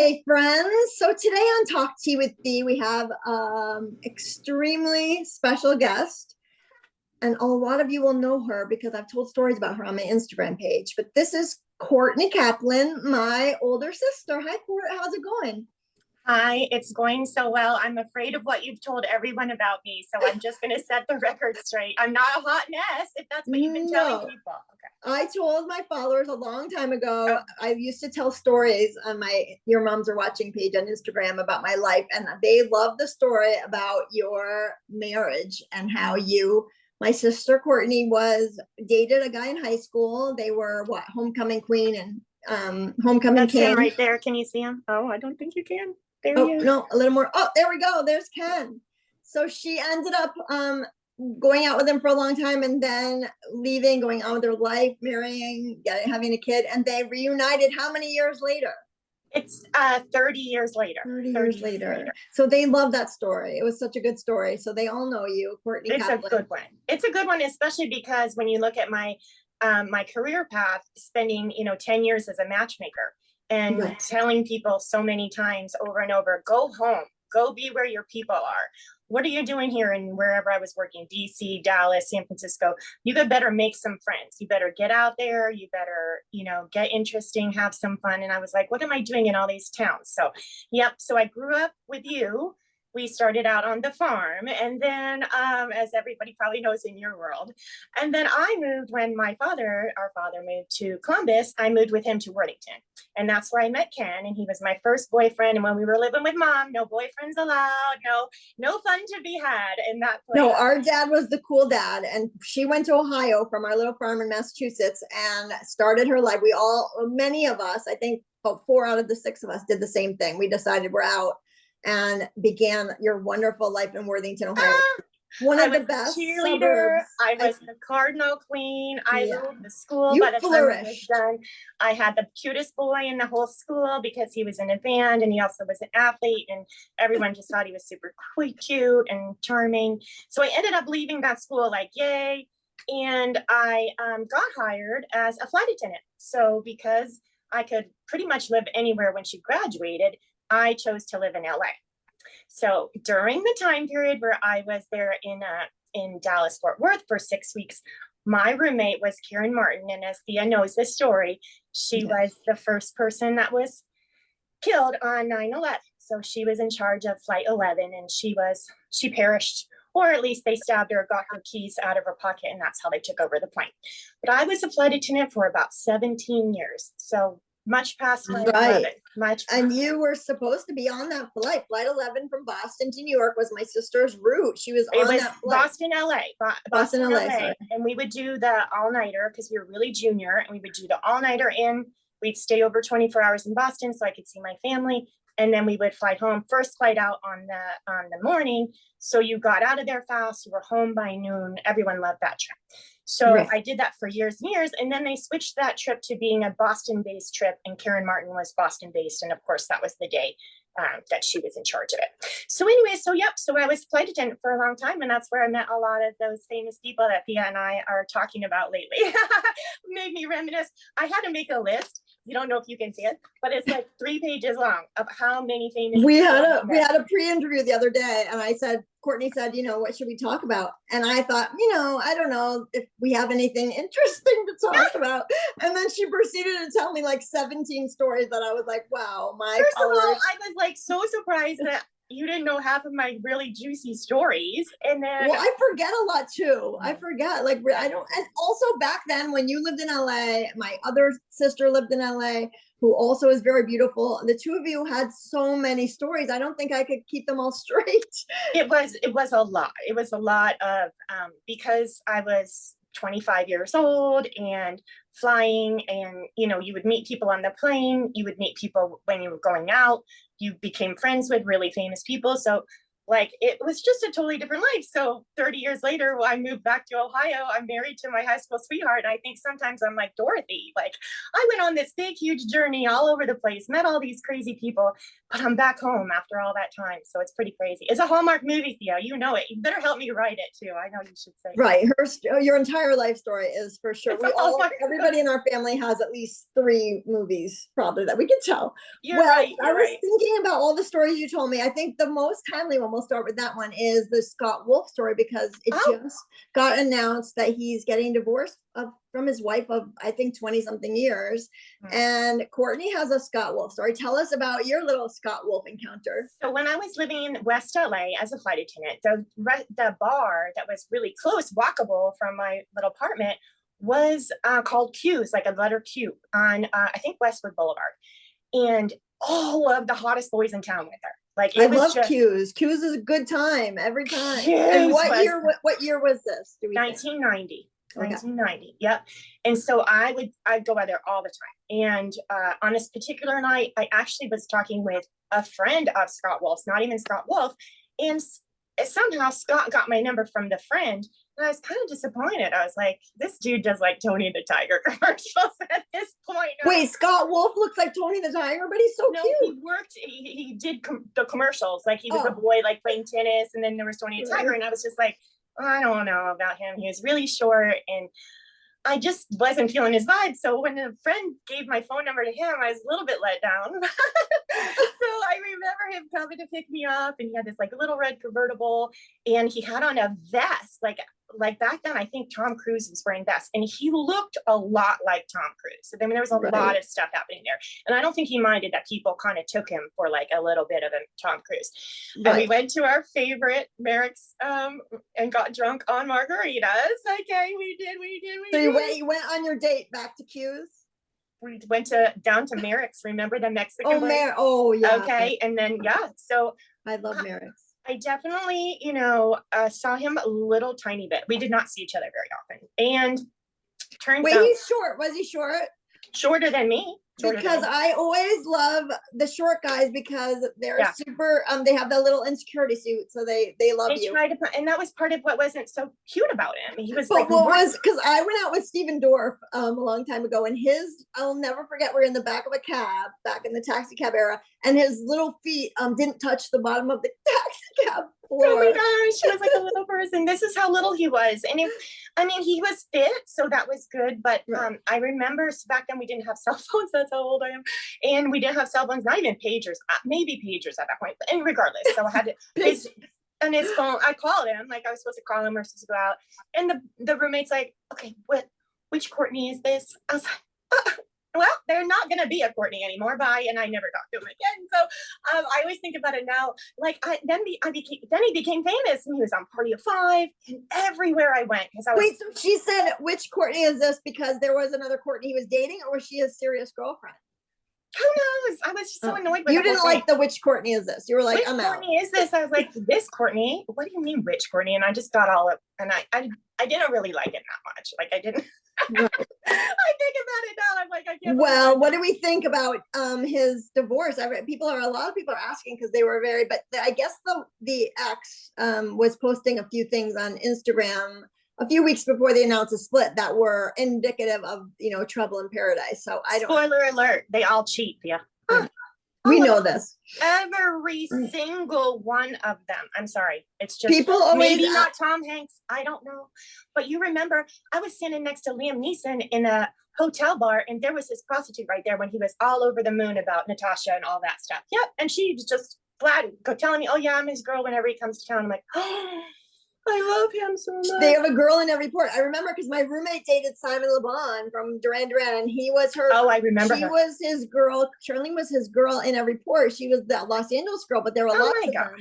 Hey friends, so today on Talk Tea with Thee, we have extremely special guest, and a lot of you will know her because I've told stories about her on my Instagram page. But this is Courtney Kaplan, my older sister. Hi, Court. How's it going? Hi, it's going so well. I'm afraid of what you've told everyone about me, so I'm just going to set the record straight. I'm not a hot mess, if that's what you've been telling people. Okay. I told my followers a long time ago. Oh. I used to tell stories on my Your Moms Are Watching page on Instagram about my life, and they love the story about your marriage and how my sister Courtney dated a guy in high school. They were homecoming queen and homecoming That's king. him right there. Can you see him? Oh, I don't think you can. There he is. No, a little more. Oh, there we go. There's Ken. So she ended up going out with him for a long time and then leaving, going on with their life, marrying, having a kid, and they reunited how many years later? It's 30 years later. 30 years later. So they love that story. It was such a good story. So they all know you, Courtney Kaplan. It's a good one. It's a good one, especially because when you look at my career path, spending 10 years as a matchmaker and telling people so many times over and over, go home, go be where your people are. What are you doing here? And wherever I was working, DC, Dallas, San Francisco, you could better make some friends. You better get out there. You better, get interesting, have some fun. And I was like, what am I doing in all these towns? So, yep. So I grew up with you. We started out on the farm, and then as everybody probably knows in your world, and then I moved when our father moved to Columbus. I moved with him to Worthington, and that's where I met Ken, and he was my first boyfriend. And when we were living with Mom, no boyfriends allowed, no fun to be had in that place. No, our dad was the cool dad, and she went to Ohio from our little farm in Massachusetts and started her life. Many of us, I think about 4 out of the 6 of us did the same thing. We decided we're out and began your wonderful life in Worthington, Ohio. One of the best cheerleader. suburbs. I was the cardinal queen. I ruled the school. You by the flourished. time I was done, I had the cutest boy in the whole school because he was in a band and he also was an athlete, and everyone just thought he was super cute and charming. So I ended up leaving that school like, yay. And I got hired as a flight attendant. So because I could pretty much live anywhere when she graduated, I chose to live in LA. So during the time period where I was there in Dallas, Fort Worth for 6 weeks, my roommate was Karen Martin. And as Thea knows this story, she was the first person that was killed on 9/11. So she was in charge of Flight 11, and she perished, or at least they stabbed her, got her keys out of her pocket, and that's how they took over the plane. But I was a flight attendant for about 17 years. So much past 9/11. And you were supposed to be on that flight. Flight 11 from Boston to New York was my sister's route. She was on that flight. Boston, LA. Boston, LA. Sorry. And we would do the all-nighter because we were really junior, and we would do the all-nighter in. We'd stay over 24 hours in Boston so I could see my family. And then we would fly home, first flight out on the morning. So you got out of there fast. You were home by noon. Everyone loved that trip. So I did that for years and years. And then they switched that trip to being a Boston-based trip. And Karen Martin was Boston-based. And of course, that was the day that she was in charge of it. So anyway, so I was flight attendant for a long time. And that's where I met a lot of those famous people that Thea and I are talking about lately. Made me reminisce. I had to make a list. You don't know if you can see it, but it's like 3 pages long of how many famous we had a pre-interview the other day, and Courtney said, what should we talk about? And I thought, I don't know if we have anything interesting to talk about. And then she proceeded to tell me like 17 stories that I was like, wow, First of all, I was like so surprised that you didn't know half of my really juicy stories. And then I forget a lot too. I forget, and also back then when you lived in LA, my other sister lived in LA, who also is very beautiful. The two of you had so many stories. I don't think I could keep them all straight. It was a lot. It was a lot of because I was 25 years old and flying, and you would meet people on the plane, you would meet people when you were going out, you became friends with really famous people. So Like, it was just a totally different life. So 30 years later, when I moved back to Ohio, I'm married to my high school sweetheart. And I think sometimes I'm like Dorothy. Like, I went on this big, huge journey all over the place, met all these crazy people, but I'm back home after all that time. So it's pretty crazy. It's a Hallmark movie, Theo. You know it. You better help me write it too. I know you should say. Right. Your entire life story is for sure. Everybody in our family has at least 3 movies probably that we can tell. You're right. I was thinking about all the stories you told me. I think the most timely one, we'll start with that one, is the Scott Wolf story, because it just got announced that he's getting divorced from his wife of, I think, 20 something years. And Courtney has a Scott Wolf story. Tell us about your little Scott Wolf encounter. So when I was living in West LA as a flight attendant, the bar that was really close, walkable from my little apartment, was called Q's, like a letter Q, on I think Westwood Boulevard. And all of the hottest boys in town went there. Like, I love Q's. Q's is a good time every time. And what year was this? 1990. 1990. Yep. And so I'd go by there all the time. And on this particular night, I actually was talking with a friend of Scott Wolf's, not even Scott Wolf. And somehow Scott got my number from the friend. And I was kind of disappointed. I was like, this dude does like Tony the Tiger commercials at this point. Wait, Scott Wolf looks like Tony the Tiger, but he's so cute. He did the commercials. Like, he was a boy like playing tennis, and then there was Tony the Tiger. And I was just like, I don't know about him. He was really short, and I just wasn't feeling his vibe. So when a friend gave my phone number to him, I was a little bit let down. So I remember him coming to pick me up, and he had this like little red convertible, and he had on a vest. Like back then, I think Tom Cruise was wearing vests, and he looked a lot like Tom Cruise. So I mean, there was a lot of stuff happening there, and I don't think he minded that people kind of took him for like a little bit of a Tom Cruise. And we went to our favorite Merrick's and got drunk on margaritas. Okay, we did. So you went on your date back to Q's? We went down to Merrick's. Remember the Mexican place? Oh yeah. Okay, and then so I love Merrick's. I definitely, saw him a little tiny bit. We did not see each other very often. And turns out— he's short. Was he short? Shorter than me. Because I always love the short guys, because they're super, they have that little insecurity suit. So they love you. And that was part of what wasn't so cute about him. He was because I went out with Steven Dorff a long time ago, and I'll never forget, we're in the back of a cab, back in the taxi cab era, and his little feet didn't touch the bottom of the taxi cab floor. Oh my gosh, he was like a little person. This is how little he was. And he was fit, so that was good. But I remember back then we didn't have cell phones. That's how old I am. And we didn't have cell phones, not even pagers, maybe pagers at that point. And regardless, so I had to his phone. I called him, like I was supposed to call him, we're supposed to go out. And the roommate's like, okay, which Courtney is this? I was like, well, they're not going to be a Courtney anymore. Bye. And I never talked to him again. So I always think about it now. Like then he became famous, and he was on Party of Five and everywhere I went. So she said, which Courtney is this? Because there was another Courtney he was dating, or was she his serious girlfriend? Who knows? I was just so annoyed with you. Didn't like the which Courtney is this? You were like, which I'm Courtney is this? I was like, this Courtney? What do you mean which Courtney? And I just got all up, and I didn't really like it that much. Like, I didn't. I think about it now. I'm like, I can't. Well, what do we think about his divorce? A lot of people are asking, because they were I guess the ex was posting a few things on Instagram a few weeks before they announced a split that were indicative of trouble in paradise. So I don't. Spoiler alert: they all cheat. Yeah. We know this. Every single one of them. I'm sorry. It's just people always maybe not Tom Hanks. I don't know. But you remember, I was standing next to Liam Neeson in a hotel bar, and there was this prostitute right there when he was all over the moon about Natasha and all that stuff. Yep. And she was just telling me, oh yeah, I'm his girl whenever he comes to town. I'm like, oh, I love him so much. They have a girl in every port. I remember, because my roommate dated Simon Le Bon from Duran Duran, and he was her. Oh, I remember. She was his girl. Charlene was his girl in every port. She was the Los Angeles girl, but there were lots of them.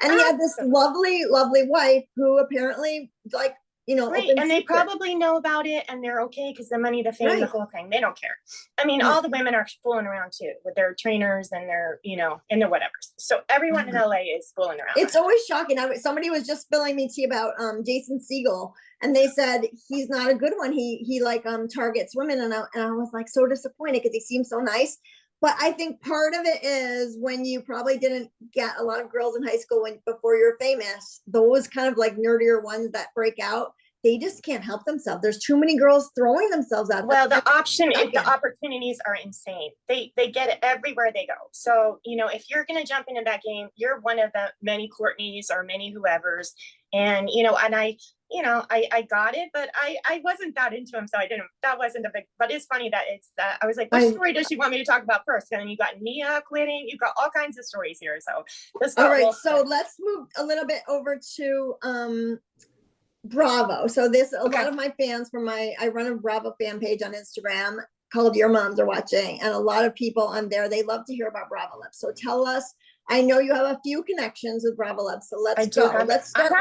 And he had this lovely, lovely wife who apparently, like, right. And they probably know about it, and they're okay, because the money, the fame, the whole thing, they don't care. I mean, all the women are fooling around too with their trainers and their, and their whatevers. So everyone in LA is fooling around. It's always shocking. Somebody was just spilling me tea about Jason Segel, and they said he's not a good one. He targets women, and I was like so disappointed, because he seems so nice. But I think part of it is when you probably didn't get a lot of girls in high school before you're famous, those kind of like nerdier ones that break out, they just can't help themselves. There's too many girls throwing themselves at them. Well, the opportunities are insane. They get it everywhere they go. So, you know, if you're going to jump into that game, you're one of the many Courtneys or many whoever's. And, you know, and I got it, but I wasn't that into him. So that wasn't a big, but it's funny that I was like, which story does she want me to talk about first? And then you got Nia quitting, you've got all kinds of stories here. So all right. So let's move a little bit over to, Bravo. So a lot of my fans I run a Bravo fan page on Instagram called Your Moms Are Watching, and a lot of people on there, they love to hear about Bravo Love. So tell us, I know you have a few connections with Bravo Love, so let's go. Let's start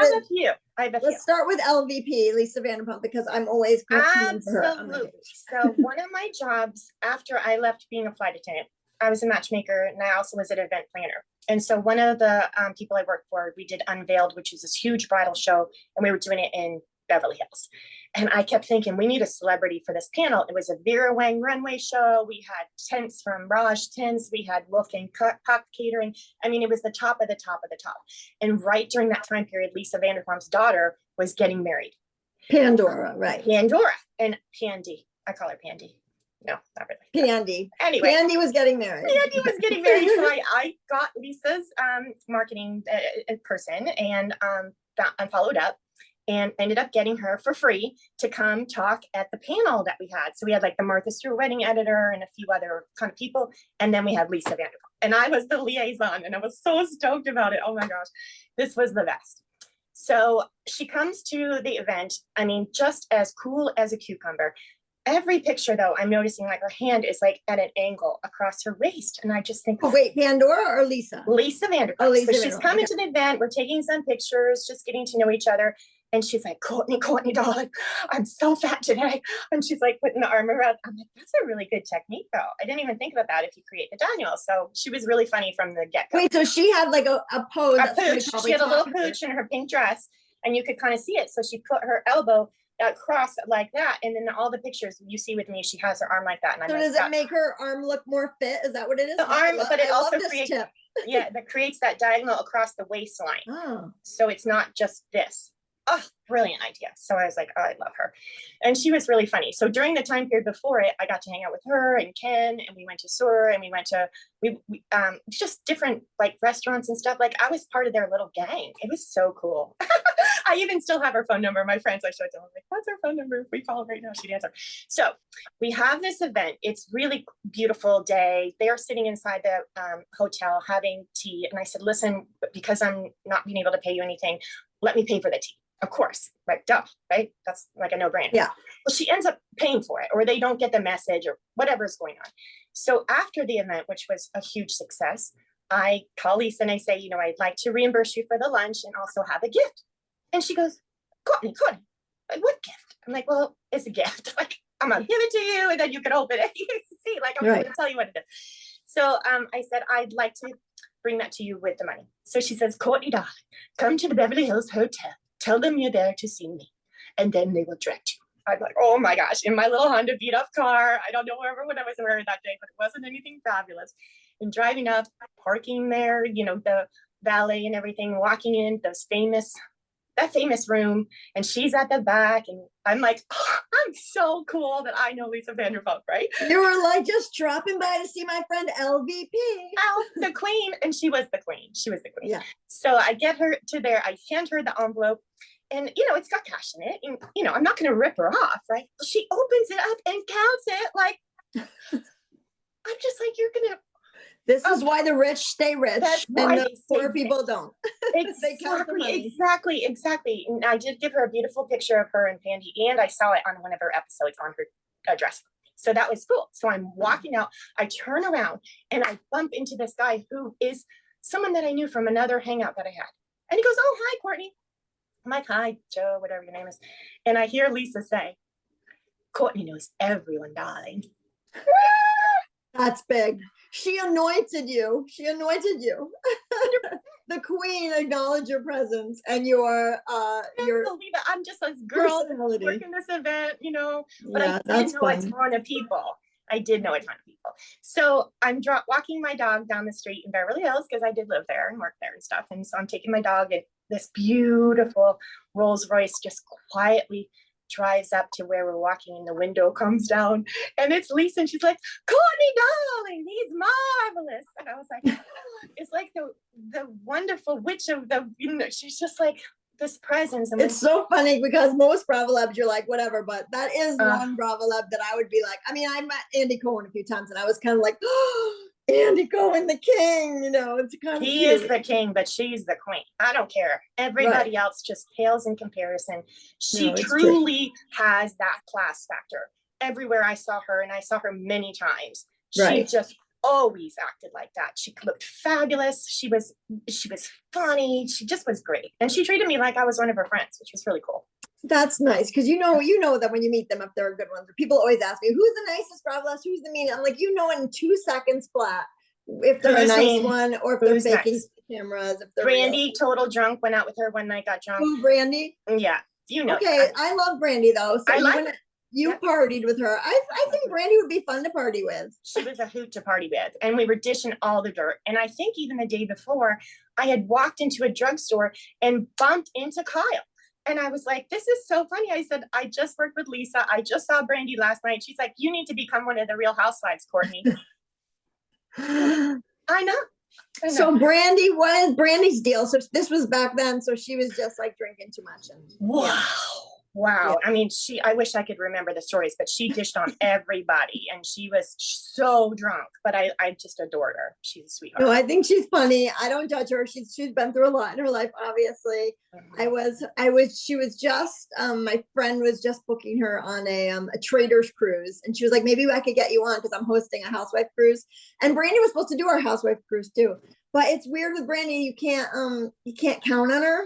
with LVP, Lisa Vanderpump, because I'm always absolutely. So one of my jobs after I left being a flight attendant, I was a matchmaker, and I also was an event planner. And so one of the people I worked for, we did Unveiled, which is this huge bridal show, and we were doing it in Beverly Hills. And I kept thinking, we need a celebrity for this panel. It was a Vera Wang runway show. We had tents from Raj Tents. We had Wolfgang Puck Catering. I mean, it was the top of the top of the top. And right during that time period, Lisa Vanderpump's daughter was getting married. Pandora, right. Pandora and Pandy. I call her Pandy. No, not really. Pandy. Anyway, Pandy was getting married. Pandy was getting married. So I got Lisa's marketing person and followed up and ended up getting her for free to come talk at the panel that we had. So we had like the Martha Stewart wedding editor and a few other kind of people. And then we had Lisa Vanderpump. And I was the liaison and I was so stoked about it. Oh my gosh, this was the best. So she comes to the event. I mean, just as cool as a cucumber. Every picture, though, I'm noticing like her hand is like at an angle across her waist. And I just think, oh, wait, Pandora or Lisa? Lisa Vanderpump. Oh, Lisa so she's coming to the event. We're taking some pictures, just getting to know each other. And she's like, Courtney, darling, I'm so fat today. And she's like putting the arm around. I'm like, that's a really good technique, though. I didn't even think about that if you create the Daniel. So she was really funny from the get-go. Wait, so she had like a pose. A pooch. She had a little pooch in her pink dress, and you could kind of see it. So she put her elbow across like that, and then all the pictures you see with me, she has her arm like that. And so does it make her arm look more fit? Is that what it is? The arm, but it also creates that creates that diagonal across the waistline. Oh. So it's not just this. Oh, brilliant idea. So I was like, oh, I love her. And she was really funny. So during the time period before it, I got to hang out with her and Ken, and we went to SOAR, and we went to just different like restaurants and stuff. Like I was part of their little gang. It was so cool. I even still have her phone number. My friends, I showed them, I'm like, what's her phone number? If we call her right now, she'd answer. So we have this event. It's really beautiful day. They are sitting inside the hotel having tea. And I said, listen, because I'm not being able to pay you anything, let me pay for the tea. Of course, right? Duh, right? That's like a no-brainer. Yeah. Well, she ends up paying for it, or they don't get the message, or whatever is going on. So after the event, which was a huge success, I call Lisa and I say, you know, I'd like to reimburse you for the lunch and also have a gift. And she goes, Courtney, like, what gift? I'm like, well, it's a gift. Like, I'm gonna give it to you, and then you can open it. You can see, like, I'm gonna tell you what it is. So I said, I'd like to bring that to you with the money. So she says, Courtney, darling, come to the Beverly Hills Hotel. Tell them you're there to see me, and then they will direct you. I'm like, oh my gosh, in my little Honda beat up car. I don't know what I was wearing that day, but it wasn't anything fabulous. And driving up, parking there, you know, the valet and everything, walking in that famous room, and she's at the back, and I'm like, oh, I'm so cool that I know Lisa Vanderpump, right? You were like just dropping by to see my friend LVP. The queen, and she was the queen. Yeah. So I get her to there, I hand her the envelope, and you know, it's got cash in it, and you know, I'm not going to rip her off, right? She opens it up and counts it like, I'm just like, you're gonna. This is why the rich stay rich and the poor people don't. Exactly. And I did give her a beautiful picture of her and Pandy, and I saw it on one of her episodes on her address. So that was cool. So I'm walking out, I turn around, and I bump into this guy who is someone that I knew from another hangout that I had. And he goes, oh, hi, Courtney. I'm like, hi, Joe, whatever your name is. And I hear Lisa say, Courtney knows everyone, darling. That's big. She anointed you. The queen acknowledged your presence and your believe it. I'm just a girl working this event, you know, but I didn't know a ton of people. I did know a ton of people. So I'm walking my dog down the street in Beverly Hills because I did live there and work there and stuff. And so I'm taking my dog, and this beautiful Rolls Royce just quietly drives up to where we're walking, and the window comes down, and it's Lisa, and she's like, "Courtney, darling, he's marvelous." And I was like, it's like the wonderful witch of the, she's just like this presence. And it's so funny because most Bravo Labs, you're like, whatever, but that is one Bravo Lab that I would be like, I mean, I met Andy Cohen a few times, and I was kind of like, oh, Andy Cohen, the king, it's kind of he is the king, but she's the queen. I don't care. Everybody else just pales in comparison. She truly has that class factor. Everywhere I saw her, and I saw her many times, she just always acted like that. She looked fabulous. She was funny. She just was great. And she treated me like I was one of her friends, which was really cool. That's nice, because you know that when you meet them, if they're good ones. People always ask me, who's the nicest Bravo, who's the meanest? I'm like, in 2 seconds flat if they're a nice one, or if they're faking cameras. If they're Brandy, total drunk, went out with her one night, got drunk. Who, Brandy? Yeah, Okay, I love Brandy though. So I like you partied with her. I think Brandy would be fun to party with. She was a hoot to party with, and we were dishing all the dirt. And I think even the day before, I had walked into a drugstore and bumped into Kyle. And I was like, this is so funny. I said, I just worked with Lisa. I just saw Brandy last night. She's like, you need to become one of the Real Housewives, Courtney. I know. So Brandy, what is Brandy's deal? So this was back then. So she was just like drinking too much. Wow. Yeah. I mean, I wish I could remember the stories, but she dished on everybody, and she was so drunk, but I just adored her. She's a sweetheart. No, I think she's funny. I don't judge her. She's been through a lot in her life, obviously. She was just, my friend was just booking her on a trader's cruise, and she was like, maybe I could get you on because I'm hosting a housewife cruise. And Brandy was supposed to do our housewife cruise too. But it's weird with Brandy, you can't count on her,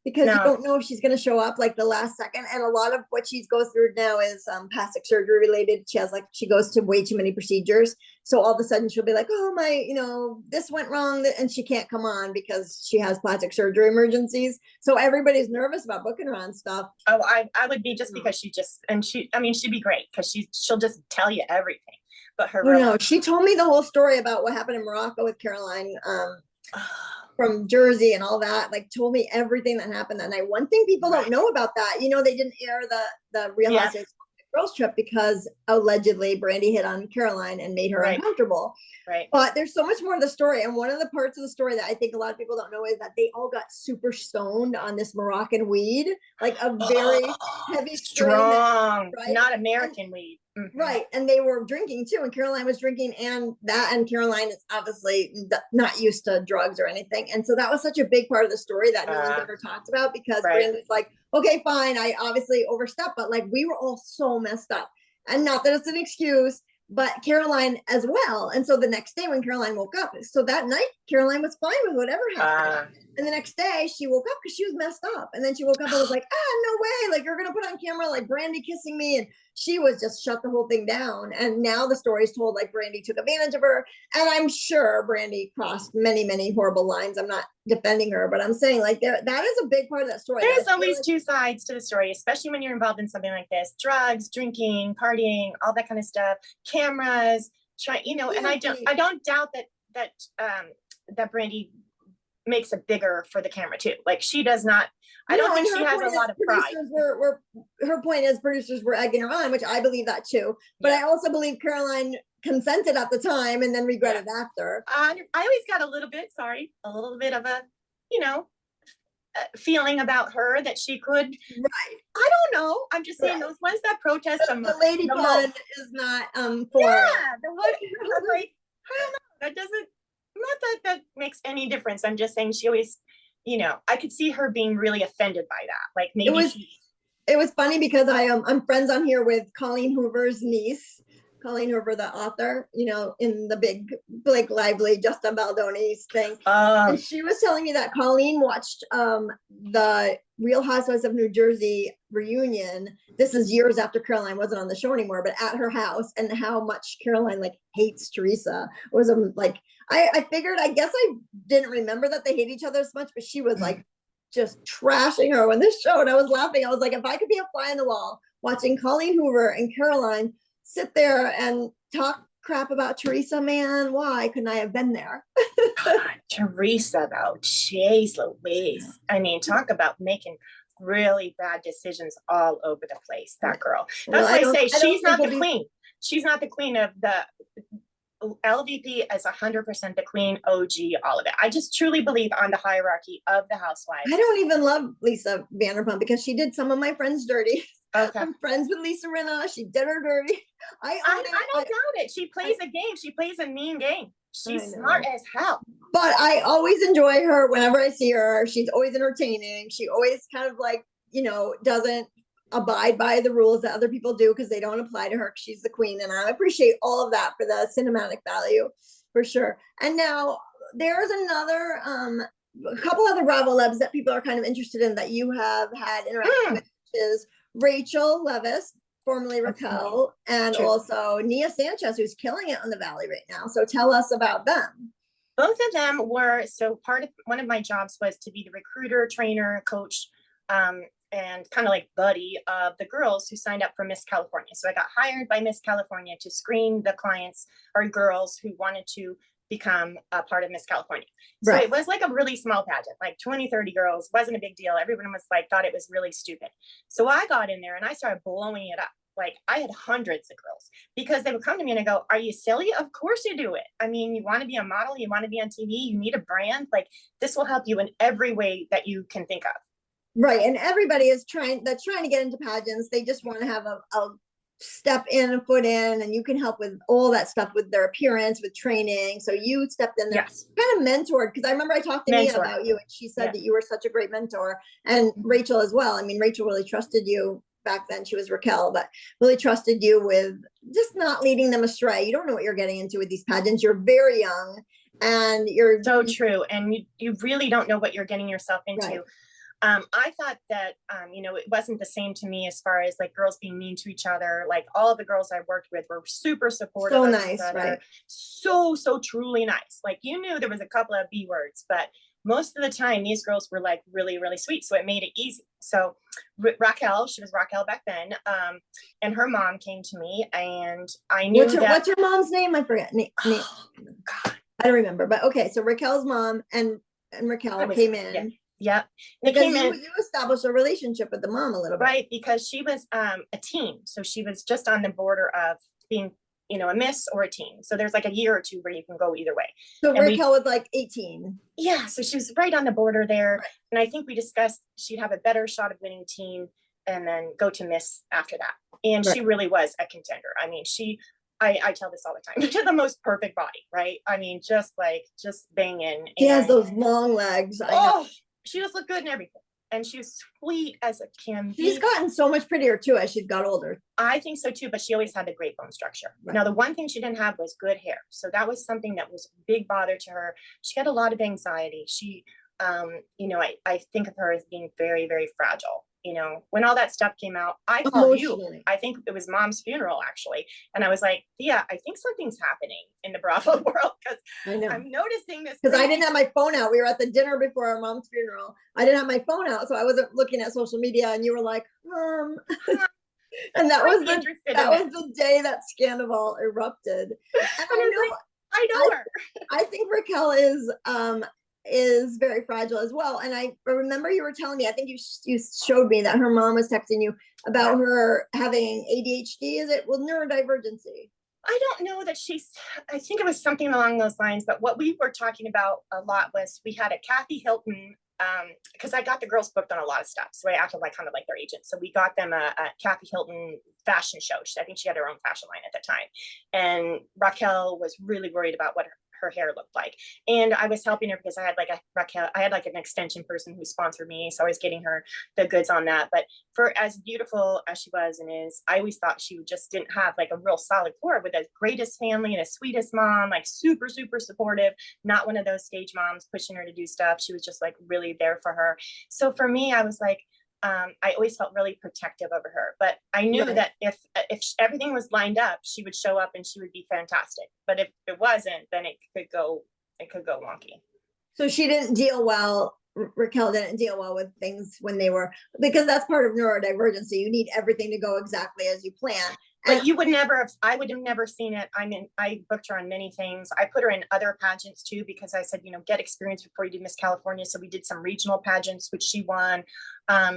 because you don't know if she's going to show up like the last second. And a lot of what she goes through now is plastic surgery related. She goes to way too many procedures. So all of a sudden she'll be like, oh my, this went wrong, and she can't come on because she has plastic surgery emergencies. So everybody's nervous about booking her on stuff. Oh, I would be, just because she'd be great because she'll just tell you everything. But she told me the whole story about what happened in Morocco with Caroline. From Jersey and all that, like told me everything that happened that night. One thing people don't know about that, they didn't air the Real Housewives girls trip because allegedly Brandy hit on Caroline and made her uncomfortable. Right. But there's so much more to the story. And one of the parts of the story that I think a lot of people don't know is that they all got super stoned on this Moroccan weed, like a very heavy, strong, not American weed. Mm-hmm. Right. And they were drinking too. And Caroline was drinking, and Caroline is obviously not used to drugs or anything. And so that was such a big part of the story that no one's ever talked about, because Brandy's like, okay, fine, I obviously overstepped, but like we were all so messed up. And not that it's an excuse, but Caroline as well. And so the next day when Caroline woke up, so that night Caroline was fine with whatever happened. And the next day she woke up because she was messed up. And then she woke up and was like, no way, like you're gonna put on camera like Brandy kissing me. And she was just shut the whole thing down. And now the story is told like Brandy took advantage of her. And I'm sure Brandy crossed many, many horrible lines. I'm not defending her, but I'm saying like that is a big part of that story. There's always two sides to the story, especially when you're involved in something like this: drugs, drinking, partying, all that kind of stuff, cameras, and I don't doubt that Brandy makes it bigger for the camera too. Like she does not, I don't think she has a lot of pride. Her point is producers were egging her on, which I believe that too. But I also believe Caroline consented at the time and then regretted after. I always got a little bit of a, feeling about her that she could. Right. I don't know. I'm just saying those ones that protest the lady pun is not for. Yeah, the one like, I don't know. That doesn't. Not that makes any difference. I'm just saying she always, I could see her being really offended by that. Like maybe it was funny because I'm friends on here with Colleen Hoover's niece, Colleen Hoover, the author, in the big Blake Lively, Justin Baldoni's thing. And she was telling me that Colleen watched the Real Housewives of New Jersey reunion. This is years after Caroline wasn't on the show anymore, but at her house, and how much Caroline like hates Teresa. It was like, I figured, I guess I didn't remember that they hate each other as much, but she was like just trashing her when this show, and I was laughing. I was like, if I could be a fly on the wall watching Colleen Hoover and Caroline sit there and talk crap about Teresa, man. Why couldn't I have been there? God, Teresa, though, jeez Louise. I mean, talk about making really bad decisions all over the place, that girl. Well, That's why I say I don't she's not think the we'll be- queen. She's not the queen of the LVP is 100% the queen, OG, all of it. I just truly believe on the hierarchy of the housewives. I don't even love Lisa Vanderpump because she did some of my friends dirty. Okay. I'm friends with Lisa Rinna. She did her dirty. I don't doubt it. She plays a game. She plays a mean game. She's smart as hell. But I always enjoy her whenever I see her. She's always entertaining. She always kind of like, you know, doesn't abide by the rules that other people do because they don't apply to her. She's the queen. And I appreciate all of that for the cinematic value for sure. And now there's another, a couple other Bravo Lebs that people are kind of interested in that you have had interaction with, which is Rachel Leviss, formerly Raquel, and also Nia Sanchez, who's killing it on the Valley right now. So tell us about them. Both of them were, so one of my jobs was to be the recruiter, trainer, coach, and kind of like buddy of the girls who signed up for Miss California. So I got hired by Miss California to screen the clients or girls who wanted to become a part of Miss California. So it was like a really small pageant, like 20, 30 girls, wasn't a big deal. Everyone was like, thought it was really stupid. So I got in there and I started blowing it up. Like I had hundreds of girls because they would come to me and I go, are you silly? Of course you do it. I mean, you want to be a model, you want to be on TV, you need a brand. Like this will help you in every way that you can think of. Right. And everybody is trying to get into pageants. They just want to have a step in, a foot in, and you can help with all that stuff with their appearance, with training. So you stepped in there, kind of mentored, because I remember I talked to Nia about you and she said that you were such a great mentor, and Rachel as well. I mean, Rachel really trusted you back then. She was Raquel, but really trusted you with just not leading them astray. You don't know what you're getting into with these pageants. You're very young and you're so true. And you really don't know what you're getting yourself into. Right. I thought that, you know, it wasn't the same to me as far as like girls being mean to each other. Like all of the girls I worked with were super supportive. So nice, right? So truly nice. Like you knew there was a couple of B words, but most of the time these girls were like really, really sweet. So it made it easy. So Raquel, she was Raquel back then. And her mom came to me and I knew what's your mom's name? I forget. Oh, God. I don't remember, but okay. So Raquel's mom and Raquel came in. Yeah. Yep. Because you established a relationship with the mom a little bit. Right, because she was a teen. So she was just on the border of being, you know, a miss or a teen. So there's like a year or two where you can go either way. So Raquel was like 18. Yeah, so she was right on the border there. Right. And I think we discussed she'd have a better shot of winning teen and then go to miss after that. And she really was a contender. I mean, I tell this all the time. She had the most perfect body, right? I mean, just banging. She has those long legs. She just looked good and everything. And she was sweet as a can be. She's gotten so much prettier too as she got older. I think so too, but she always had the great bone structure. Right. Now, the one thing she didn't have was good hair. So that was something that was a big bother to her. She had a lot of anxiety. She, you know, I think of her as being very, very fragile. You know, when all that stuff came out, I called you. I think it was mom's funeral actually. And I was like, yeah, I think something's happening in the Bravo world because I'm noticing this. Because I didn't have my phone out. We were at the dinner before our mom's funeral. I didn't have my phone out. So I wasn't looking at social media and you were like, and that was the day that Scandival erupted. And I know her. I think Raquel is very fragile as well. And I remember you were telling me, I think you showed me that her mom was texting you about her having ADHD. Is it neurodivergency? I don't know that I think it was something along those lines, but what we were talking about a lot was we had a Kathy Hilton, because I got the girls booked on a lot of stuff. So I acted like kind of like their agent. So we got them a Kathy Hilton fashion show. I think she had her own fashion line at the time. And Raquel was really worried about what her hair looked like. And I was helping her because I had like an extension person who sponsored me. So I was getting her the goods on that. But for as beautiful as she was and is, I always thought she just didn't have like a real solid core with the greatest family and the sweetest mom, like super, super supportive, not one of those stage moms pushing her to do stuff. She was just like really there for her. So for me, I was like, I always felt really protective over her, but I knew that if everything was lined up, she would show up and she would be fantastic. But if it wasn't, then it could go wonky. So she didn't deal well. Raquel didn't deal well with things when they were, because that's part of neurodivergency. You need everything to go exactly as you plan. But you would never have, I would have never seen it. I booked her on many things. I put her in other pageants too, because I said, get experience before you do Miss California. So we did some regional pageants, which she won.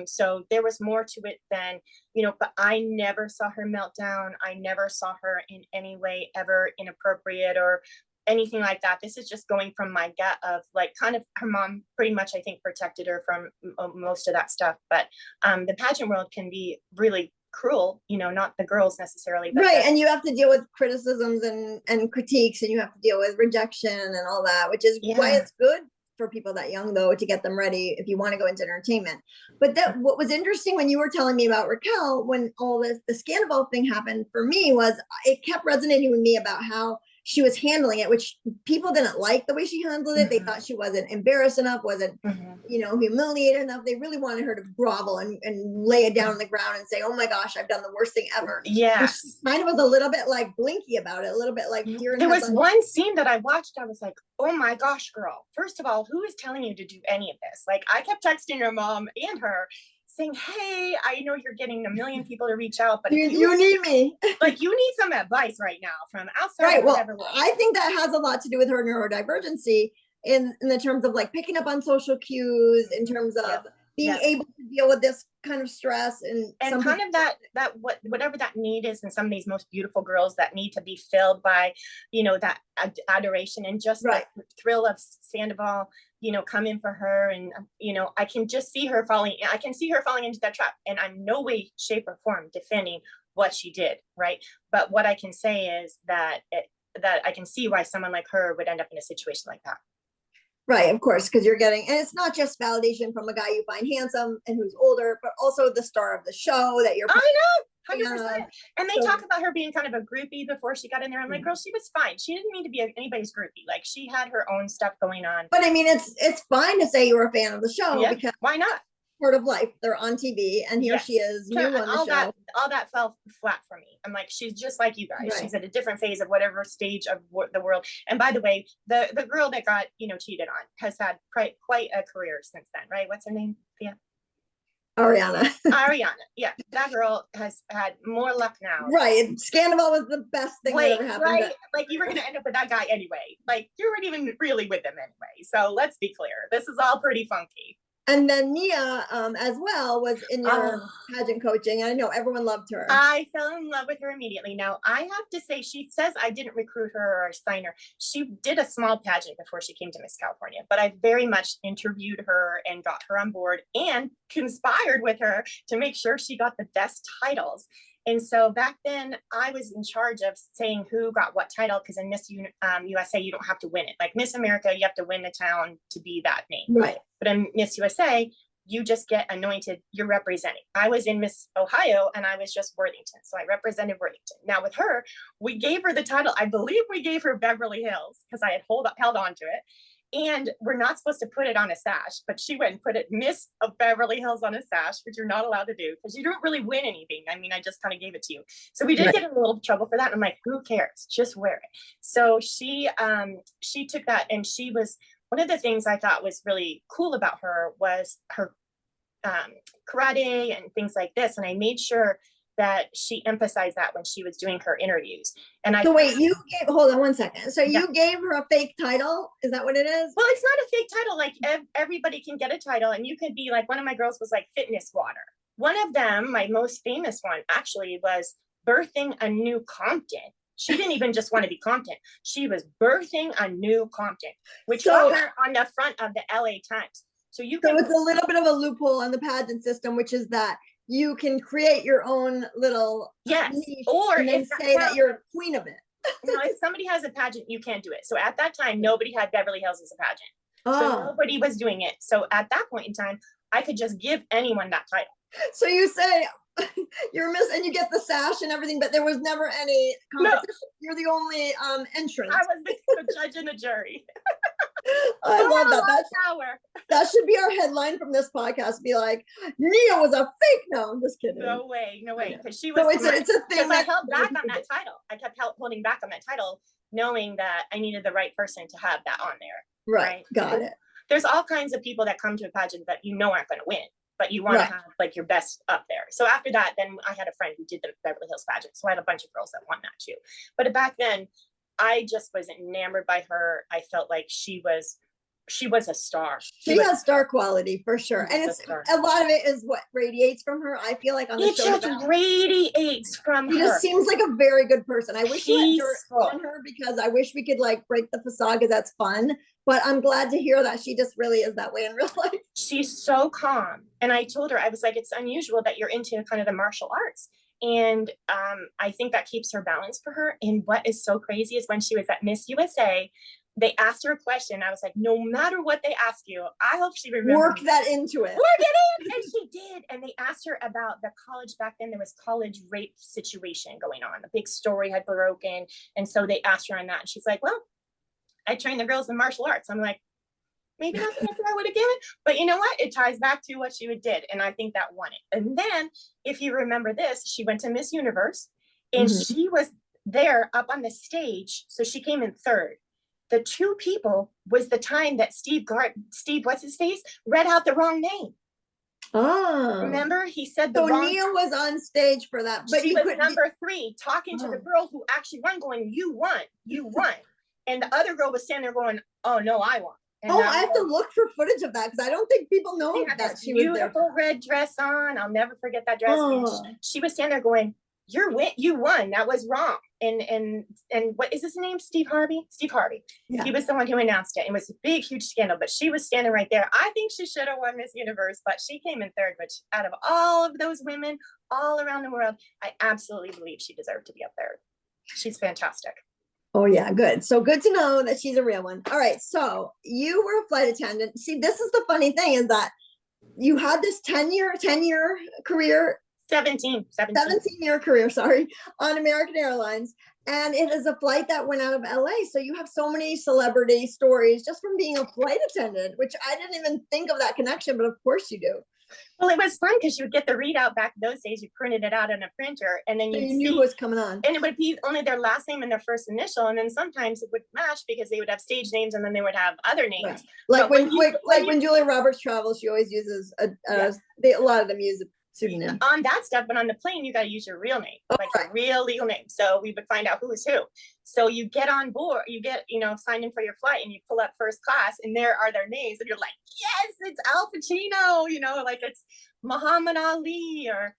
So there was more to it than, but I never saw her meltdown. I never saw her in any way ever inappropriate or anything like that. This is just going from my gut of like kind of her mom pretty much, I think, protected her from most of that stuff. But the pageant world can be really cruel, not the girls necessarily, but right. And you have to deal with criticisms and critiques, and you have to deal with rejection and all that, which is why it's good for people that young, though, to get them ready if you want to go into entertainment. But that what was interesting when you were telling me about Raquel, when all the scandal thing happened for me, was it kept resonating with me about how she was handling it, which people didn't like the way she handled it. They thought she wasn't embarrassed enough, wasn't, humiliated enough. They really wanted her to grovel and lay it down on the ground and say, oh my gosh, I've done the worst thing ever. Yes. She kind of was a little bit like blinky about it, a little bit like deer in There was headlights. one scene that I watched. I was like, oh my gosh, girl. First of all, who is telling you to do any of this? Like, I kept texting her mom and her saying, hey, I know you're getting a million people to reach out, but you need me. Like, you need some advice right now from outside. Right. Well, I think that has a lot to do with her neurodivergency in the terms of like picking up on social cues, in terms of being able to deal with this kind of stress and kind of that whatever that need is in some of these most beautiful girls that need to be filled by, that adoration and just the thrill of Sandoval, coming for her. And, I can just see her falling into that trap, and I'm no way, shape or form defending what she did. Right. But what I can say is that I can see why someone like her would end up in a situation like that. Right, of course, because you're getting, and it's not just validation from a guy you find handsome and who's older, but also the star of the show that you're. I know, 100%. And they talk about her being kind of a groupie before she got in there. I'm like, girl, she was fine. She didn't need to be anybody's groupie. Like, she had her own stuff going on. But I mean, it's fine to say you were a fan of the show, because why not? Part of life. They're on TV, and here she is, new on the show. All that fell flat for me. I'm like, she's just like you guys. She's at a different phase of whatever stage of the world. And by the way, the girl that got cheated on has had quite a career since then, right? What's her name? Yeah. Ariana. Yeah, that girl has had more luck now. Right. Scandal was the best thing that ever happened. Right? Like, you were going to end up with that guy anyway. Like, you weren't even really with him anyway. So let's be clear. This is all pretty funky. And then Nia, as well, was in your pageant coaching. I know everyone loved her. I fell in love with her immediately. Now, I have to say, she says I didn't recruit her or assign her. She did a small pageant before she came to Miss California, but I very much interviewed her and got her on board and conspired with her to make sure she got the best titles. And so back then, I was in charge of saying who got what title, because in Miss USA, you don't have to win it. Like Miss America, you have to win the town to be that name. Right. But in Miss USA, you just get anointed, you're representing. I was in Miss Ohio, and I was just Worthington. So I represented Worthington. Now with her, we gave her the title. I believe we gave her Beverly Hills, because I had held on to it. And we're not supposed to put it on a sash, but she went and put it Miss of Beverly Hills on a sash, which you're not allowed to do because you don't really win anything. I mean, I just kind of gave it to you. So we did get in a little trouble for that. And I'm like, who cares? Just wear it. So she took that, and she was, one of the things I thought was really cool about her was her karate and things like this. And I made sure that she emphasized that when she was doing her interviews. And so wait, hold on one second. So you gave her a fake title? Is that what it is? Well, it's not a fake title. Like, everybody can get a title, and you could be like, one of my girls was like fitness water. One of them, my most famous one actually, was birthing a new Compton. She didn't even just want to be Compton. She was birthing a new Compton, which got her on the front of the LA Times. So it's a little bit of a loophole in the pageant system, which is that you can create your own little niche, or and then say that you're queen of it. If somebody has a pageant, you can't do it. So at that time, nobody had Beverly Hills as a pageant. So nobody was doing it. So at that point in time, I could just give anyone that title. So you say you're Miss, and you get the sash and everything, but there was never any competition. No. You're the only entrant. I was the judge and the jury. I love that. That should be our headline from this podcast. Be like, Nia was a fake. No, I'm just kidding. No way. Because she was. So it's a thing. I held back on that title. I kept holding back on that title, knowing that I needed the right person to have that on there. Right. Got it. There's all kinds of people that come to a pageant that aren't going to win. but you want Right. to have like your best up there. So after that, then I had a friend who did the Beverly Hills pageant. So I had a bunch of girls that won that too. But back then, I just was enamored by her. I felt like she was a star. She has star quality for sure. And it's a lot of it is what radiates from her. I feel like on the It show. just radiates from her. She just seems like a very good person. I wish you Peaceful. had on her because I wish we could like break the facade because that's fun. But I'm glad to hear that she just really is that way in real life. She's so calm. And I told her, I was like, it's unusual that you're into kind of the martial arts. And I think that keeps her balance for her. And what is so crazy is when she was at Miss USA, they asked her a question. I was like, no matter what they ask you, I hope she remembers. Work that into it. Work it in. And she did. And they asked her about the college back then. There was college rape situation going on. A big story had broken. And so they asked her on that. And she's like, well, I trained the girls in martial arts. I'm like, maybe not the answer I would have given, but you know what? It ties back to what she did. And I think that won it. And then if you remember this, she went to Miss Universe and she was there up on the stage. So she came in third. The two people was the time that Steve, what's his face, read out the wrong name. Oh, remember? He said so Neil was on stage for that, but she was number 3 talking to the girl who actually won, going, you won. And the other girl was standing there going, oh no, I won. And I have to look for footage of that because I don't think people know that she was there. Beautiful red dress on. I'll never forget that dress. She was standing there going, you won. That was wrong. And what is his name? Steve Harvey. Yeah. He was the one who announced it. It was a big, huge scandal, but she was standing right there. I think she should have won Miss Universe, but she came in third, which out of all of those women all around the world, I absolutely believe she deserved to be up there. She's fantastic. Oh yeah, good. So good to know that she's a real one. All right. So you were a flight attendant. See, this is the funny thing is that you had this 10-year career. 17-year career, sorry, on American Airlines. And it is a flight that went out of LA. So you have so many celebrity stories just from being a flight attendant, which I didn't even think of that connection, but of course you do. Well, it was fun because you would get the readout back those days. You printed it out on a printer and then you knew who was coming on. And it would be only their last name and their first initial. And then sometimes it would match because they would have stage names and then they would have other names. Right. When Julia Roberts travels, she always uses a lot of them use a pseudonym. On that stuff, but on the plane, you got to use your real name, your real legal name. So we would find out who is who. So you get on board, you get, signed in for your flight and you pull up first class and there are their names and you're like, yes, it's Al Pacino, like it's Muhammad Ali or,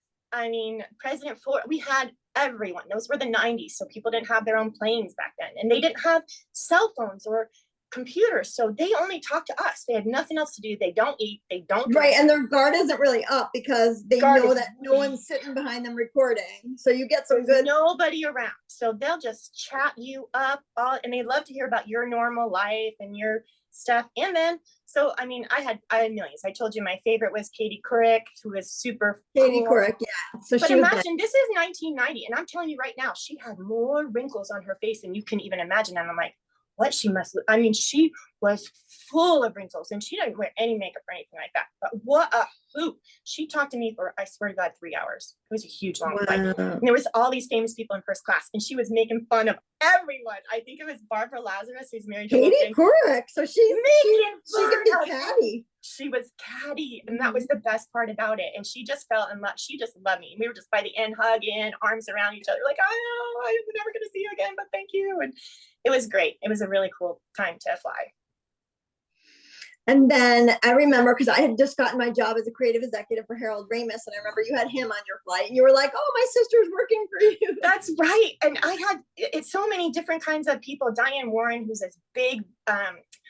President Ford. We had everyone. Those were the 90s. So people didn't have their own planes back then and they didn't have cell phones or computers, so they only talk to us. They had nothing else to do. They don't eat, they don't drink. Right, and their guard isn't really up because they know that no one's sitting behind them recording, so you get some good nobody around, so they'll just chat you up and they love to hear about your normal life and your stuff. And then I had millions. I told you my favorite was Katie Couric, who was super Katie Couric, yeah. So but imagine this is 1990 and I'm telling you right now, she had more wrinkles on her face than you can even imagine. And I'm like, what she must look. She was full of wrinkles and she didn't wear any makeup or anything like that. But what a hoot. She talked to me for, I swear to God, 3 hours. It was a huge long flight. And there was all these famous people in first class and she was making fun of everyone. I think it was Barbara Lazarus, who's married to Katie Couric. So she could be catty. She was catty, and that was the best part about it. And she just fell in love. She just loved me. We were just by the end hugging, arms around each other, like, oh, I'm never going to see you again, but thank you. And it was great. It was a really cool time to fly. And then I remember, because I had just gotten my job as a creative executive for Harold Ramis, and I remember you had him on your flight, and you were like, oh, my sister's working for you. That's right. And I had so many different kinds of people. Diane Warren, who's this big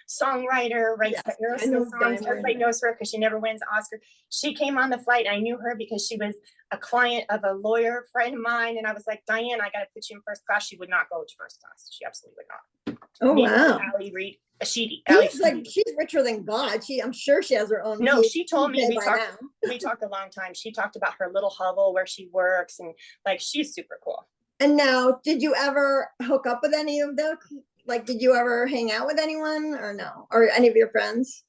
songwriter, writes the Aerosmith songs. Everybody knows her because she never wins an Oscar. She came on the flight. I knew her because she was a client of a lawyer friend of mine. And I was like, Diane, I got to put you in first class. She would not go to first class. She absolutely would not. Oh, wow. Ali Reed, she's richer than God. I'm sure she has her own. No, she told me we talked a long time. She talked about her little hovel where she works and she's super cool. And now, did you ever hook up with any of them? Did you ever hang out with anyone or no? Or any of your friends?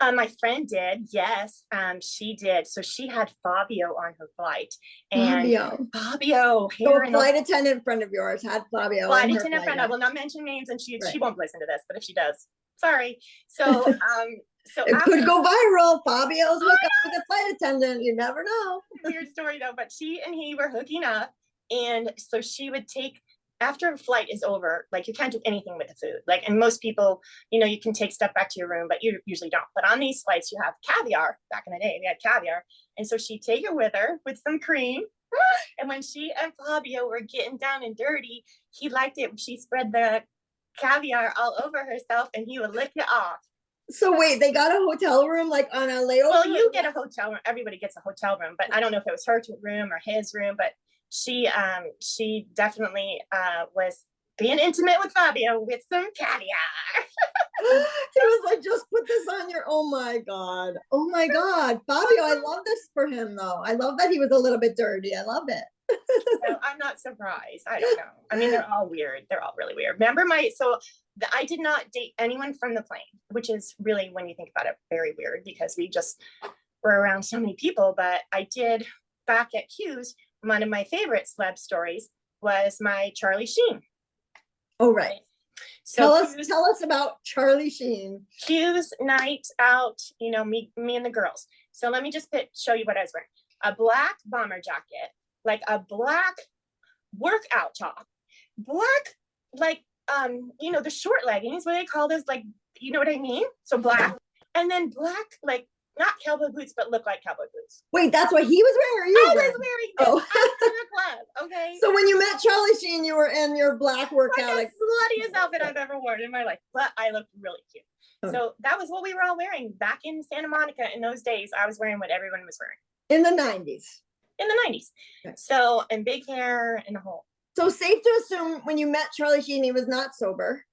My friend did, yes. She did. So she had Fabio on her flight. And Fabio. So a flight attendant friend of yours had Fabio. Flight attendant friend. I will not mention names and she won't listen to this, but if she does, sorry. So So it after, could go viral. Fabio's hooked up with a flight attendant. You never know. weird story though, but she and he were hooking up. And so she would take, after a flight is over, like you can't do anything with the food. Like, and most people, you know, you can take stuff back to your room, but you usually don't. But on these flights, you have caviar. Back in the day, we had caviar. And so she'd take it with her with some cream. And when she and Fabio were getting down and dirty, he liked it when she spread the caviar all over herself and he would lick it off. So wait, they got a hotel room like on a layover? Well, you get a hotel room. Everybody gets a hotel room, but I don't know if it was her room or his room, but she definitely was being intimate with Fabio with some caviar. He was like, just put this on your, oh my God. Oh my God. Fabio, I love this for him though. I love that he was a little bit dirty. I love it. So I'm not surprised. I don't know. I mean, they're all weird. They're all really weird. Remember I did not date anyone from the plane, which is really, when you think about it, very weird because we just were around so many people. But I did, back at Hughes, one of my favorite celeb stories was my Charlie Sheen. Oh, right. So tell us about Charlie Sheen. Hughes night out, you know, me and the girls. So let me just show you what I was wearing. A black bomber jacket, like a black workout top, black, like, you know, the short leggings, what they call those, like, you know what I mean? So black, and then black, like, not cowboy boots, but look like cowboy boots. Wait, that's what he was wearing, or you I were was wearing this after the club, okay? So when you met Charlie Sheen, you were in your black workout. Like the sluttiest outfit I've ever worn in my life, but I looked really cute. Okay. So that was what we were all wearing back in Santa Monica in those days. I was wearing what everyone was wearing. In the 90s. In the 90s. Okay. So, and big hair and the whole. So safe to assume when you met Charlie Sheen, he was not sober.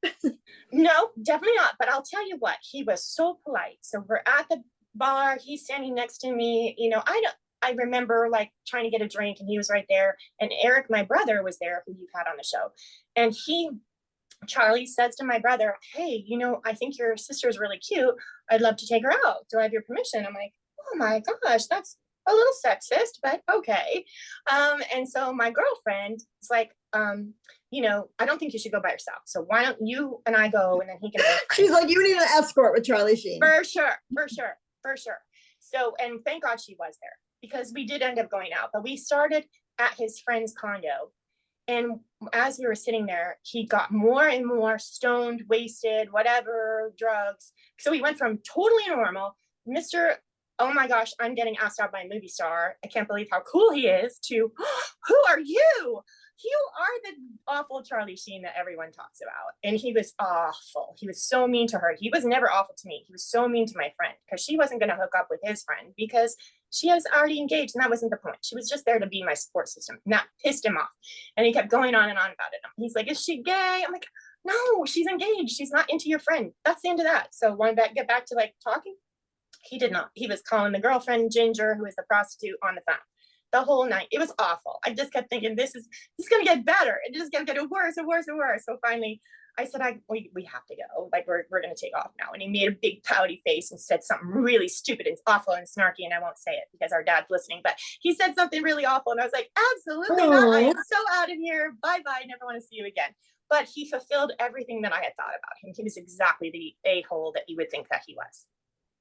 No, definitely not. But I'll tell you what, he was so polite. So we're at the bar, he's standing next to me. You know, I remember like trying to get a drink and he was right there. And Eric, my brother, was there, who you've had on the show. And Charlie says to my brother, hey, you know, I think your sister is really cute. I'd love to take her out. Do I have your permission? I'm like, oh my gosh, that's a little sexist, but okay. And so my girlfriend is like, you know, I don't think you should go by yourself. So why don't you and I go, and then he can. She's like, you need an escort with Charlie Sheen. For sure. So, and thank God she was there, because we did end up going out, but we started at his friend's condo. And as we were sitting there, he got more and more stoned, wasted, whatever, drugs. So he went from totally normal, Mr. Oh my gosh, I'm getting asked out by a movie star, I can't believe how cool he is, to, who are you? You are the awful Charlie Sheen that everyone talks about. And he was awful. He was so mean to her. He was never awful to me. He was so mean to my friend, because she wasn't going to hook up with his friend because she was already engaged, and that wasn't the point. She was just there to be my support system. And that pissed him off. And he kept going on and on about it. He's like, is she gay? I'm like, no, she's engaged. She's not into your friend. That's the end of that. So wanted to get back to like talking. He did not. He was calling the girlfriend Ginger, who is the prostitute, on the phone the whole night. It was awful. I just kept thinking, this is going to get better. It just kept getting worse and worse and worse. So finally, I said, we have to go. Like, we're going to take off now. And he made a big pouty face and said something really stupid and awful and snarky. And I won't say it because our dad's listening, but he said something really awful. And I was like, absolutely not. I am so out of here. Bye-bye. Never want to see you again. But he fulfilled everything that I had thought about him. He was exactly the a-hole that you would think that he was.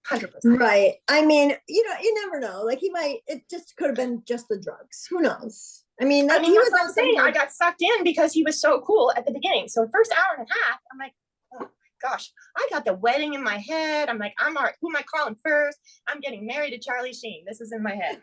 100%. Right. I mean, you know, you never know. Like, it just could have been just the drugs. Who knows? I mean, he was what I'm saying. I got sucked in because he was so cool at the beginning. So the first hour and a half, I'm like, oh my gosh, I got the wedding in my head. I'm like, I'm all right. Who am I calling first? I'm getting married to Charlie Sheen. This is in my head.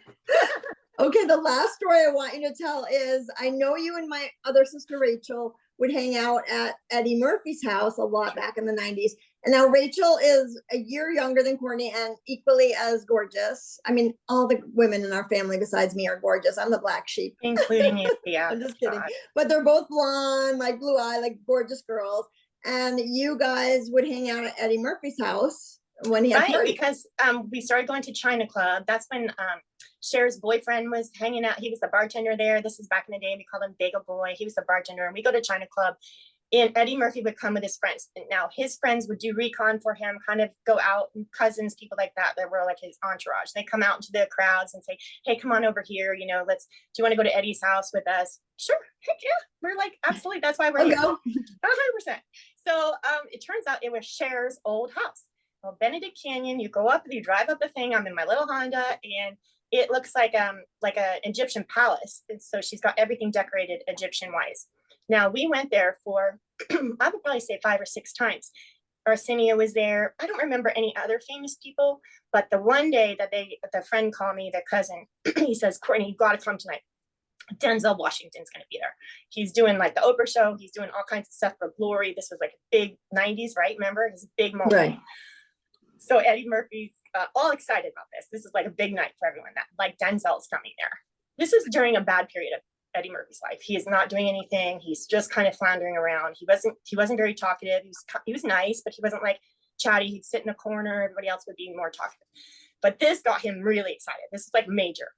Okay, the last story I want you to tell is, I know you and my other sister Rachel would hang out at Eddie Murphy's house a lot back in the 90s. And now Rachel is a year younger than Courtney and equally as gorgeous. I mean, all the women in our family besides me are gorgeous. I'm the black sheep. Including you, yeah. I'm just kidding. God. But they're both blonde, like blue eye, like gorgeous girls. And you guys would hang out at Eddie Murphy's house when he had parties. Because we started going to China Club. That's when Cher's boyfriend was hanging out. He was the bartender there. This is back in the day. We called him Bagel Boy. He was the bartender. And we go to China Club. And Eddie Murphy would come with his friends. And now his friends would do recon for him, kind of go out, and cousins, people like that were like his entourage. They come out into the crowds and say, hey, come on over here. You know, do you want to go to Eddie's house with us? Sure. Heck yeah. We're like, absolutely. That's why we're here. 100%. So it turns out it was Cher's old house. Well, Benedict Canyon, you go up, you drive up the thing. I'm in my little Honda, and it looks like a Egyptian palace. And so she's got everything decorated Egyptian wise. Now we went there for, I would probably say 5 or 6 times. Arsenio was there. I don't remember any other famous people, but the one day that the friend called me, their cousin, he says, Courtney, you got to come tonight. Denzel Washington's going to be there. He's doing like the Oprah show. He's doing all kinds of stuff for Glory. This was like a big 90s, right? Remember? His big moment. Right. So Eddie Murphy's all excited about this. This is like a big night for everyone. That like Denzel's coming there. This is during a bad period of Eddie Murphy's life. He is not doing anything. He's just kind of floundering around. He wasn't very talkative. He was nice, but he wasn't like chatty. He'd sit in a corner. Everybody else would be more talkative. But this got him really excited. This is like major.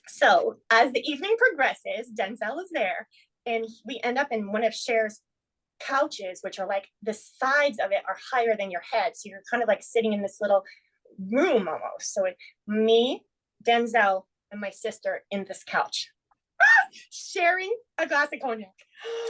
So as the evening progresses, Denzel is there, and we end up in one of Cher's couches, which are like the sides of it are higher than your head. So you're kind of like sitting in this little room almost. So me, Denzel, and my sister in this couch, sharing a glass of cognac.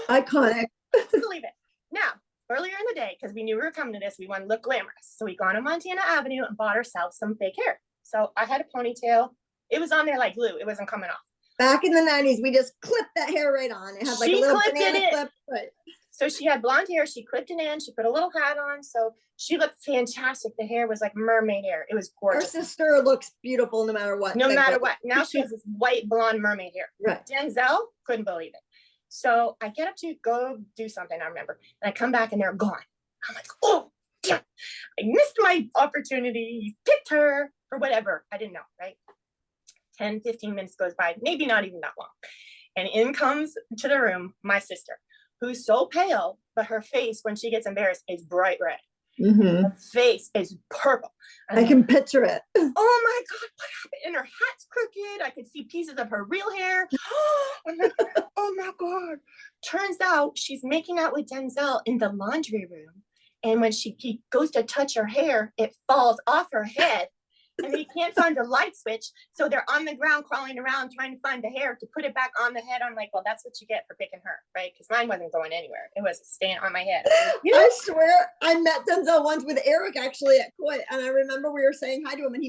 Iconic. Believe it. Now, earlier in the day, because we knew we were coming to this, we wanted to look glamorous. So we gone to Montana Avenue and bought ourselves some fake hair. So I had a ponytail. It was on there like glue. It wasn't coming off. Back in the 90s, we just clipped that hair right on. It had like a little banana clip. But... So she had blonde hair. She clipped it in. She put a little hat on. So she looked fantastic. The hair was like mermaid hair. It was gorgeous. Her sister looks beautiful no matter what. No matter what. Now she has this white blonde mermaid hair. Right. Denzel couldn't believe it. So I get up to go do something, I remember. And I come back and they're gone. I'm like, oh, yeah. I missed my opportunity. He picked her or whatever. I didn't know, right? 10, 15 minutes goes by, maybe not even that long. And in comes to the room my sister, who's so pale, but her face, when she gets embarrassed, is bright red. Mm-hmm. Her face is purple. I can picture it. Oh my God, what happened? And her hat's crooked. I could see pieces of her real hair. I'm like, oh my God. Turns out she's making out with Denzel in the laundry room. And when he goes to touch her hair, it falls off her head. And he can't find the light switch. So they're on the ground crawling around trying to find the hair to put it back on the head. I'm like, well, that's what you get for picking her, right? Because mine wasn't going anywhere. It was staying on my head. I swear I met Denzel once with Eric actually at Coit. And I remember we were saying hi to him, and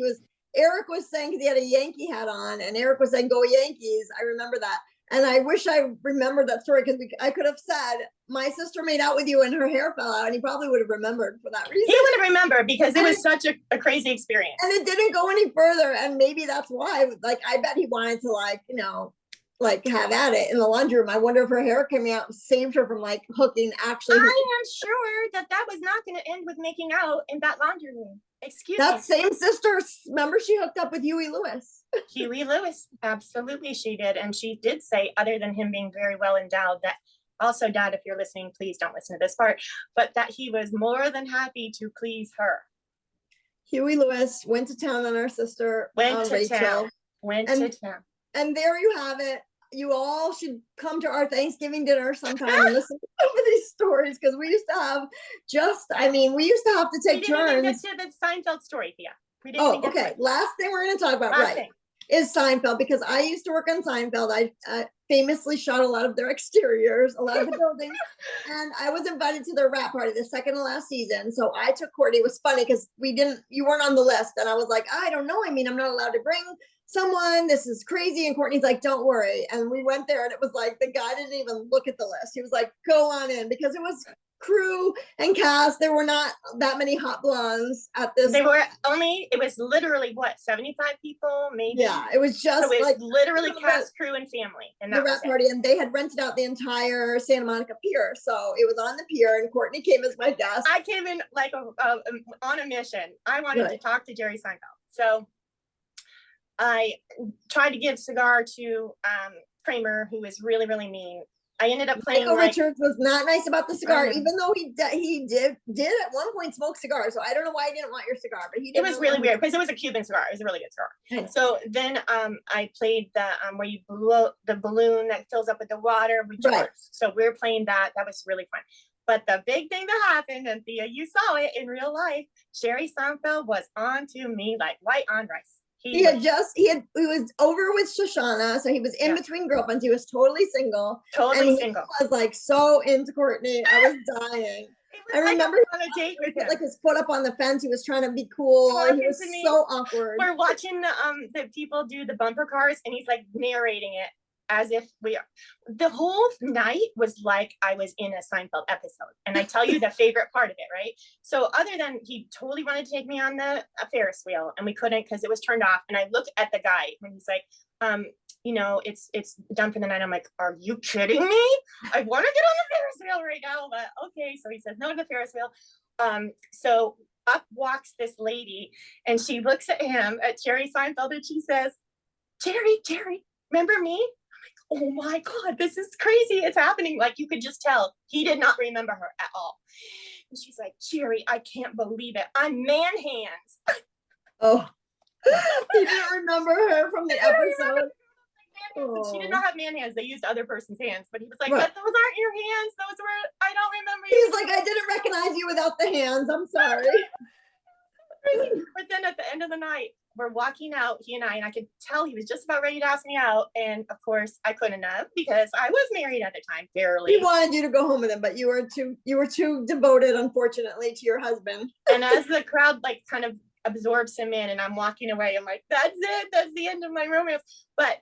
Eric was saying, because he had a Yankee hat on, and Eric was saying, go Yankees. I remember that. And I wish I remembered that story, because I could have said, my sister made out with you and her hair fell out, and he probably would have remembered for that reason. He would have remembered, because it was such a crazy experience. And it didn't go any further, and maybe that's why, like, I bet he wanted to, like, you know, like, have at it in the laundry room. I wonder if her hair came out and saved her from, like, hooking actually. I am sure that was not going to end with making out in that laundry room. Excuse me. That same sister, remember, she hooked up with Huey Lewis. Huey Lewis, absolutely she did. And she did say, other than him being very well endowed, that also, Dad, if you're listening, please don't listen to this part, but that he was more than happy to please her. Huey Lewis went to town on our sister, Went to Rachel. town. Went to town. And there you have it. You all should come to our Thanksgiving dinner sometime and listen to some of these stories, because we used to have we used to have to take turns. We didn't even get to the Seinfeld story, Thea. Okay. Last thing we're going to talk about, is Seinfeld, because I used to work on Seinfeld. I famously shot a lot of their exteriors, a lot of the buildings, and I was invited to their wrap party, the second to last season. So I took Courtney. It was funny because you weren't on the list, and I was like, I don't know. I mean, I'm not allowed to bring someone. This is crazy. And Courtney's like, don't worry. And we went there, and it was like the guy didn't even look at the list. He was like, go on in, because it was crew and cast. There were not that many hot blondes at this. It was literally what, 75 people, maybe? Yeah, it was just, so it was like literally cast, crew, and family. And that the wrap party, and they had rented out the entire Santa Monica Pier. So it was on the pier, and Courtney came as my guest. I came in like on a mission. I wanted to talk to Jerry Seinfeld. So I tried to give cigar to Kramer, who was really, really mean. I ended up playing. Michael Richards was not nice about the cigar, even though he did at one point smoke cigars. So I don't know why he didn't want your cigar, but he did. It was really weird because it was a Cuban cigar. It was a really good cigar. So then I played the where you blow the balloon that fills up with the water with George. So we were playing that. That was really fun. But the big thing that happened, and Thea, you saw it in real life, Jerry Seinfeld was on to me like white on rice. He was over with Shoshana, so he was in between girlfriends. He was totally single. Totally single. I was like so into Courtney. I was dying. I remember on a date with him. like his foot up on the fence. He was trying to be cool. Talking He was to me. so awkward. We're watching the people do the bumper cars, and he's like narrating it as if we are. The whole night was like I was in a Seinfeld episode. And I tell you the favorite part of it, right? So other than he totally wanted to take me on a Ferris wheel, and we couldn't because it was turned off. And I look at the guy and he's like, you know, it's done for the night. I'm like, are you kidding me? I want to get on the Ferris wheel right now, but okay. So he says no to the Ferris wheel. So up walks this lady, and she looks at him, at Jerry Seinfeld, and she says, Jerry, remember me? I'm like, oh my God, this is crazy. It's happening. Like, you could just tell he did not remember her at all. And she's like, Jerry, I can't believe it. I'm man hands. Oh, he didn't remember her from the episode. She did not have man hands. They used other person's hands, but he was like, Right. but those aren't your hands. Those were, I don't remember you. He's like, I didn't recognize you without the hands. I'm sorry. But then at the end of the night, we're walking out, he and I could tell he was just about ready to ask me out. And of course I couldn't have, because I was married at the time, barely. He wanted you to go home with him, but you were too devoted, unfortunately, to your husband. And as the crowd like kind of absorbs him in, and I'm walking away, I'm like, that's it. That's the end of my romance. But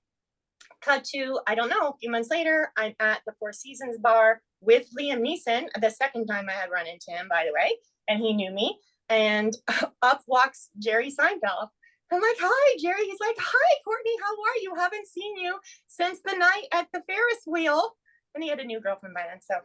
cut to, I don't know, a few months later, I'm at the Four Seasons bar with Liam Neeson, the second time I had run into him, by the way, and he knew me. And up walks Jerry Seinfeld. I'm like, hi, Jerry. He's like, hi, Courtney. How are you? Haven't seen you since the night at the Ferris wheel. And he had a new girlfriend by then. So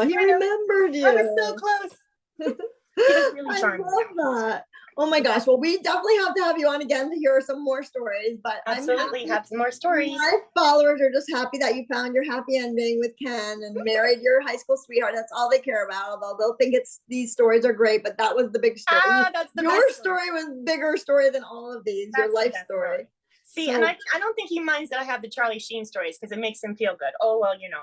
he remembered you. I was so close. He was really charming. I love that. Oh my gosh. Well, we definitely have to have you on again to hear some more stories, but absolutely have some more stories. My followers are just happy that you found your happy ending with Ken and married your high school sweetheart. That's all they care about. Although they'll think these stories are great, but that was the big story. That's the your best story was bigger story than all of these. Your life story. See, and I don't think he minds that I have the Charlie Sheen stories, because it makes him feel good. Oh, well, you know.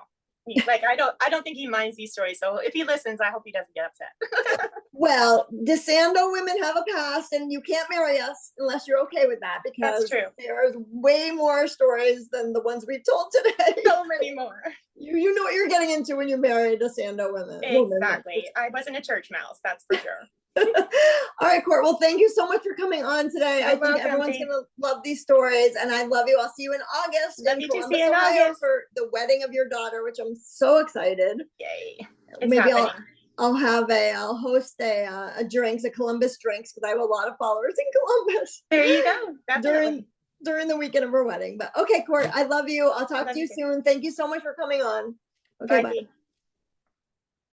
Like, I don't think he minds these stories. So if he listens, I hope he doesn't get upset. Well, DeSando women have a past, and you can't marry us unless you're okay with that, because there's way more stories than the ones we've told today. So many more. You know what you're getting into when you marry DeSando women. Exactly. I wasn't a church mouse, that's for sure. All right, Court. Well, thank you so much for coming on today. I think everyone's going to love these stories, and I love you. I'll see you in August. Love you to see you in August for the wedding of your daughter, which I'm so excited. Yay! Maybe I'll host a drinks, a Columbus drinks, because I have a lot of followers in Columbus. There you go. Definitely. During the weekend of her wedding. But okay, Court, I love you. I'll talk to you soon. Thank you so much for coming on. Okay, bye.